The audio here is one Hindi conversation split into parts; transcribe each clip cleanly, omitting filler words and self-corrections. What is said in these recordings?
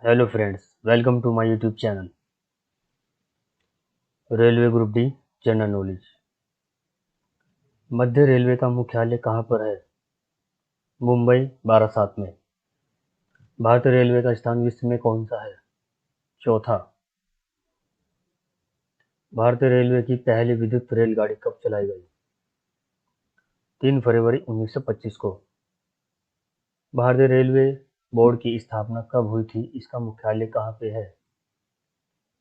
Hello friends, welcome to my YouTube channel railway group D general knowledge. मध्य रेलवे का मुख्यालय कहाँ पर है? मुंबई बारासात में। भारतीय रेलवे का स्थान विश्व में कौन सा है? चौथा। भारतीय रेलवे की पहली विद्युत रेलगाड़ी कब चलाई गई? 3 फरवरी 1925 को। भारतीय रेलवे बोर्ड की स्थापना कब हुई थी? इसका मुख्यालय कहाँ पे है?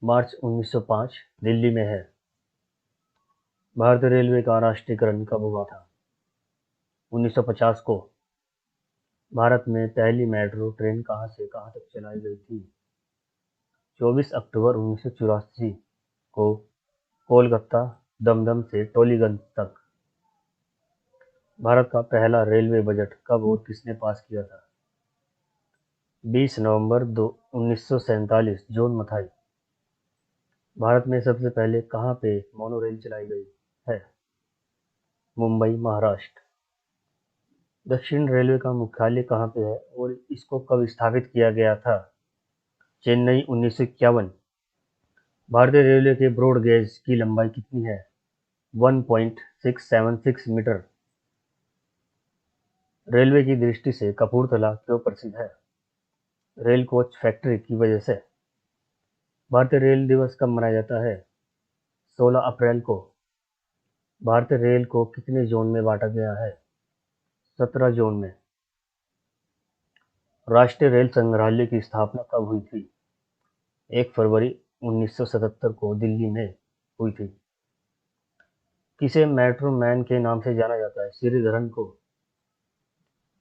मार्च 1905 दिल्ली में है। भारतीय रेलवे का राष्ट्रीयकरण कब हुआ था? 1950 को। भारत में पहली मेट्रो ट्रेन कहाँ से कहाँ तक चलाई गई थी? 24 अक्टूबर 1984 को कोलकाता दमदम से टोलीगंज तक। भारत का पहला रेलवे बजट कब और किसने पास किया था? 20 नवंबर 1947 जॉन मथाई। भारत में सबसे पहले कहाँ पे मोनोरेल चलाई गई है? मुंबई महाराष्ट्र। दक्षिण रेलवे का मुख्यालय कहाँ पे है और इसको कब स्थापित किया गया था? चेन्नई 1951। भारतीय रेलवे के ब्रॉड गेज की लंबाई कितनी है? 1.676 मीटर। रेलवे की दृष्टि से कपूरथला क्यों प्रसिद्ध है? रेल कोच फैक्ट्री की वजह से। भारतीय रेल दिवस कब मनाया जाता है? 16 अप्रैल को। भारतीय रेल को कितने जोन में बांटा गया है? 17 जोन में। राष्ट्रीय रेल संग्रहालय की स्थापना कब हुई थी? 1 फरवरी 1977 को दिल्ली में हुई थी। किसे मेट्रो मैन के नाम से जाना जाता है? श्रीधरन को।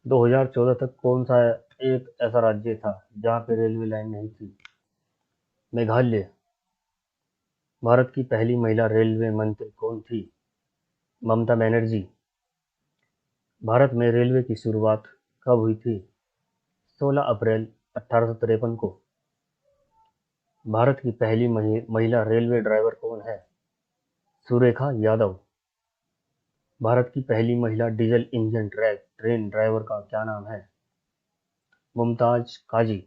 2014 तक कौन सा एक ऐसा राज्य था जहां पे रेलवे लाइन नहीं थी? मेघालय। भारत की पहली महिला रेलवे मंत्री कौन थी? ममता बनर्जी। भारत में रेलवे की शुरुआत कब हुई थी? 16 अप्रैल 1853 को। भारत की पहली महिला रेलवे ड्राइवर कौन है? सुरेखा यादव। भारत की पहली महिला डीजल इंजन ट्रेन ड्राइवर का क्या नाम है? मुमताज काजी।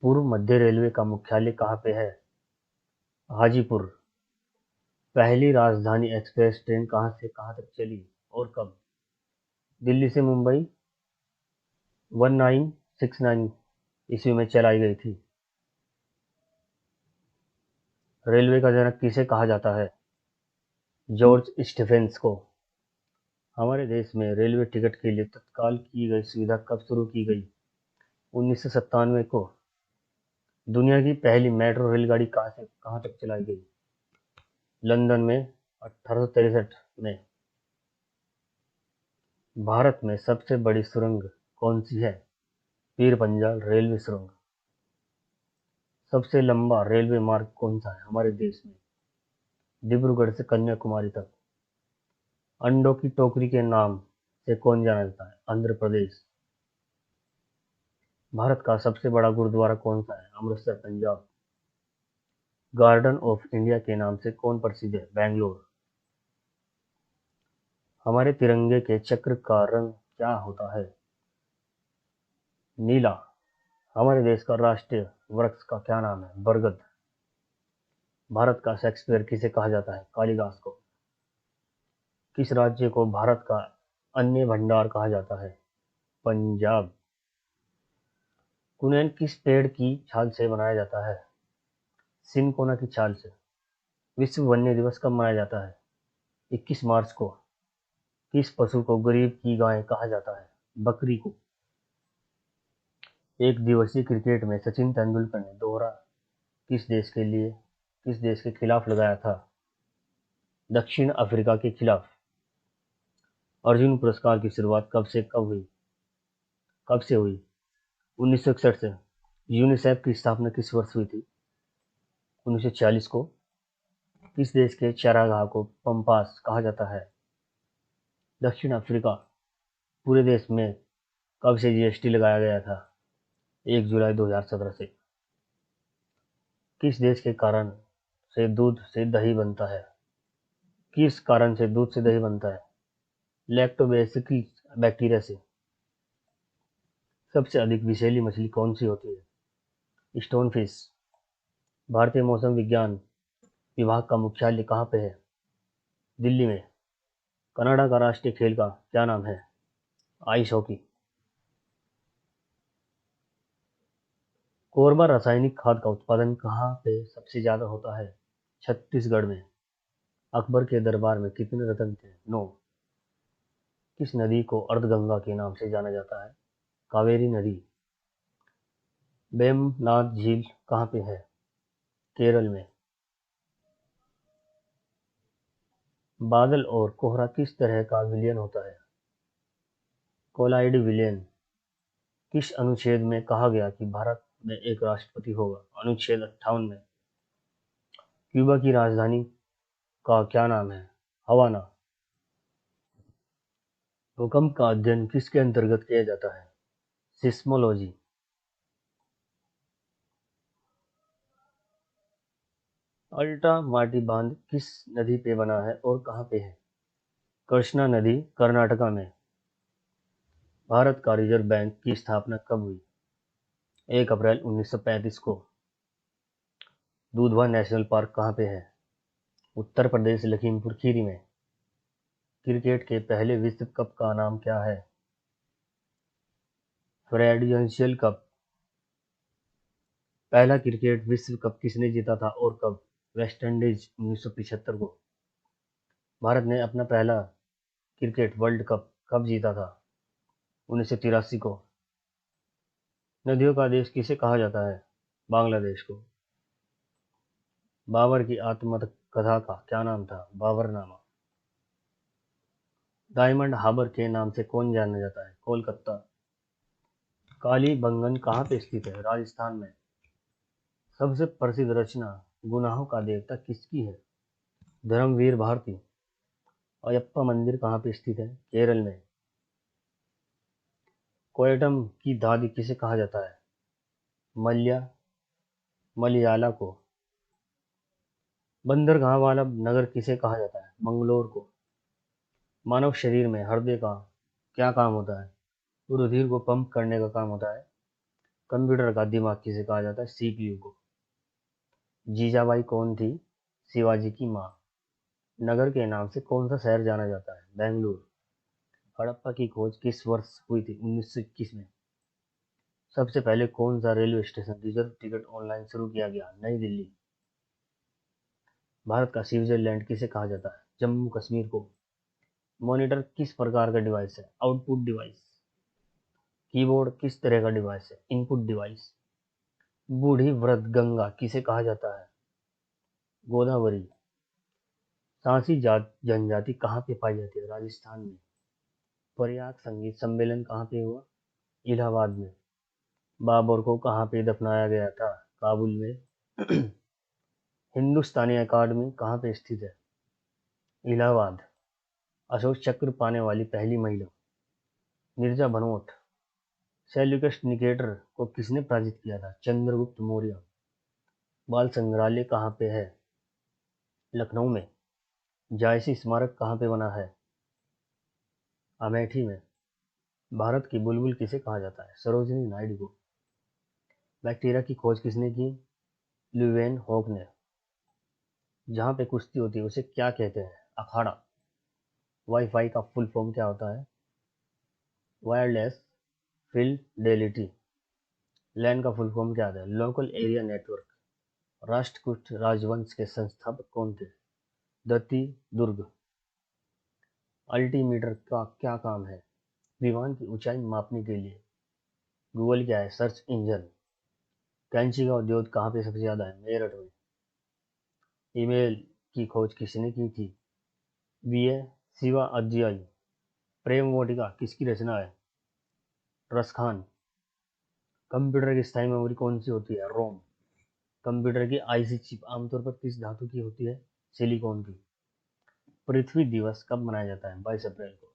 पूर्व मध्य रेलवे का मुख्यालय कहाँ पे है? हाजीपुर। पहली राजधानी एक्सप्रेस ट्रेन कहाँ से कहाँ तक चली और कब? दिल्ली से मुंबई 1969 ईस्वी में चलाई गई थी। रेलवे का जनक किसे कहा जाता है? जॉर्ज स्टीफेंस को। हमारे देश में रेलवे टिकट के लिए तत्काल की गई सुविधा कब शुरू की गई? 1997 को। दुनिया की पहली मेट्रो रेलगाड़ी कहाँ से कहाँ तक चलाई गई? लंदन में 1863 में। भारत में सबसे बड़ी सुरंग कौन सी है? पीर पंजाल रेलवे सुरंग। सबसे लंबा रेलवे मार्ग कौन सा है हमारे देश में? डिब्रूगढ़ से कन्याकुमारी तक। अंडों की टोकरी के नाम से कौन जाना जाता है? आंध्र प्रदेश। भारत का सबसे बड़ा गुरुद्वारा कौन सा है? Amritsar Punjab. Garden of India के नाम से कौन प्रसिद्ध है? बैंगलोर। हमारे तिरंगे के चक्र का रंग क्या होता है? नीला। हमारे देश का राष्ट्रीय वृक्ष का क्या नाम है? बरगद। भारत का शेक्सपियर किसे कहा जाता है? कालिदास को। किस राज्य को भारत का अन्य भंडार कहा जाता है? पंजाब। कुनैन किस पेड़ की छाल से बनाया जाता है? सिनकोना की छाल से। विश्व वन्य दिवस कब मनाया जाता है? 21 मार्च को। किस पशु को गरीब की गाय कहा जाता है? बकरी को। एक दिवसीय क्रिकेट में सचिन तेंदुलकर ने दोहरा किस देश के खिलाफ लगाया था? दक्षिण अफ्रीका के खिलाफ। अर्जुन पुरस्कार की शुरुआत कब से हुई? 1961 से। यूनिसेफ की स्थापना किस वर्ष हुई थी? 1946 को। किस देश के चारागाह को पम्पास कहा जाता है? दक्षिण अफ्रीका। पूरे देश में कब से जीएसटी लगाया गया था? 1 जुलाई 2017 से। किस देश के कारण से दूध से दही बनता है? किस कारण से दूध से दही बनता है? लैक्टोबैसिलस बैक्टीरिया से। सबसे अधिक विषैली मछली कौन सी होती है? स्टोनफिश। भारतीय मौसम विज्ञान विभाग का मुख्यालय कहाँ पे है? दिल्ली में। कनाडा का राष्ट्रीय खेल का क्या नाम है? Ice hockey. कोरबा रासायनिक खाद का उत्पादन कहाँ पे सबसे ज्यादा होता है? छत्तीसगढ़ में। अकबर के दरबार में कितने रत्न थे? 9। किस नदी को अर्धगंगा के नाम से जाना जाता है? कावेरी नदी। वेम्बनाड झील कहाँ पे है? केरल में। बादल और कोहरा किस तरह का विलयन होता है? कोलाइड विलयन। किस अनुच्छेद में कहा गया कि भारत में एक राष्ट्रपति होगा? अनुच्छेद 58 में। क्यूबा की राजधानी का क्या नाम है? हवाना। भूकंप का अध्ययन किसके अंतर्गत किया जाता है? सिस्मोलॉजी। अल्टा माटी बांध किस नदी पे बना है और कहाँ पे है? कृष्णा नदी, कर्नाटका में। भारत का रिजर्व बैंक की स्थापना कब हुई? 1 अप्रैल 1935 को। दूधवा नेशनल पार्क कहाँ पे है? उत्तर प्रदेश, लखीमपुर खीरी में। क्रिकेट के पहले विश्व कप का नाम क्या है? Presidential cup. पहला क्रिकेट विश्व कप किसने जीता था और कब? वेस्टइंडीज 1975 को। भारत ने अपना पहला क्रिकेट वर्ल्ड कप कब जीता था? 1983 को। नदियों का देश किसे कहा जाता है? बांग्लादेश को। बाबर की आत्मकथा का क्या नाम था? बाबरनामा। डायमंड हार्बर के नाम से कौन जाना जाता है? कोलकाता। कालीबंगन कहाँ पे स्थित है? राजस्थान में। सबसे प्रसिद्ध रचना गुनाहों का देवता किसकी है? धर्मवीर भारती। अयप्पा मंदिर कहाँ पे स्थित है? केरल में। कोयटम की दादी किसे कहा जाता है? मल्या मलयाला को। बंदरगाह वाला नगर किसे कहा जाता है? मंगलोर को। मानव शरीर में हृदय का क्या काम होता है? रुधिर को पंप करने का काम होता है। कंप्यूटर का दिमाग किसे कहा जाता है? सीपीयू को। जीजाबाई कौन थी? शिवाजी की माँ। नगर के नाम से कौन सा शहर जाना जाता है? बेंगलुरु। हड़प्पा की खोज किस वर्ष हुई थी? 1921 में। सबसे पहले कौन सा railway station reserve ticket online शुरू किया गया? नई दिल्ली। भारत का स्विट्जरलैंड किसे कहा जाता है? जम्मू कश्मीर को। मॉनिटर किस प्रकार का डिवाइस है? Output device. कीबोर्ड किस तरह का डिवाइस है? Input device. बूढ़ी व्रत गंगा किसे कहा जाता है? गोदावरी। सांसी जात जनजाति कहाँ पे पाई जाती है? राजस्थान में। प्रयाग संगीत सम्मेलन कहाँ पे हुआ? इलाहाबाद में। बाबर को कहाँ पे दफनाया गया था? काबुल में। हिंदुस्तानी अकादमी कहाँ पे स्थित है? इलाहाबाद। अशोक चक्र पाने वाली पहली महिला? मिर्जा भनोट। सेल्यूकस निकेटर को किसने पराजित किया था? चंद्रगुप्त मौर्य। बाल संग्रहालय कहाँ पे है? लखनऊ में। जायसी स्मारक कहाँ पे बना है? अमेठी में। भारत की बुलबुल किसे कहा जाता है? सरोजिनी नायडू को। बैक्टीरिया की खोज किसने की? ल्यूवेन हॉक ने। जहाँ पे कुश्ती होती है उसे क्या कहते हैं? अखाड़ा। वाईफाई का फुल फॉर्म क्या होता है? Wireless Fidelity. लैन का फुल फॉर्म क्या होता है? Local area network. राष्ट्रकूट राजवंश के संस्थापक कौन थे? दत्ती दुर्ग। अल्टीमीटर का क्या काम है? विमान की ऊंचाई मापने के लिए। गूगल क्या है? Search engine. कैंची का उद्योग कहाँ पे सबसे ज्यादा है? मेरठ में। ईमेल की खोज किसने की थी? बी ए शिवा अज्जाई। प्रेम वाटिका किसकी रचना है? रसखान। कंप्यूटर की स्थायी मेमोरी कौन सी होती है? रोम। कंप्यूटर की आईसी चिप आमतौर पर किस धातु की होती है? सिलिकॉन की। पृथ्वी दिवस कब मनाया जाता है? 22 अप्रैल को।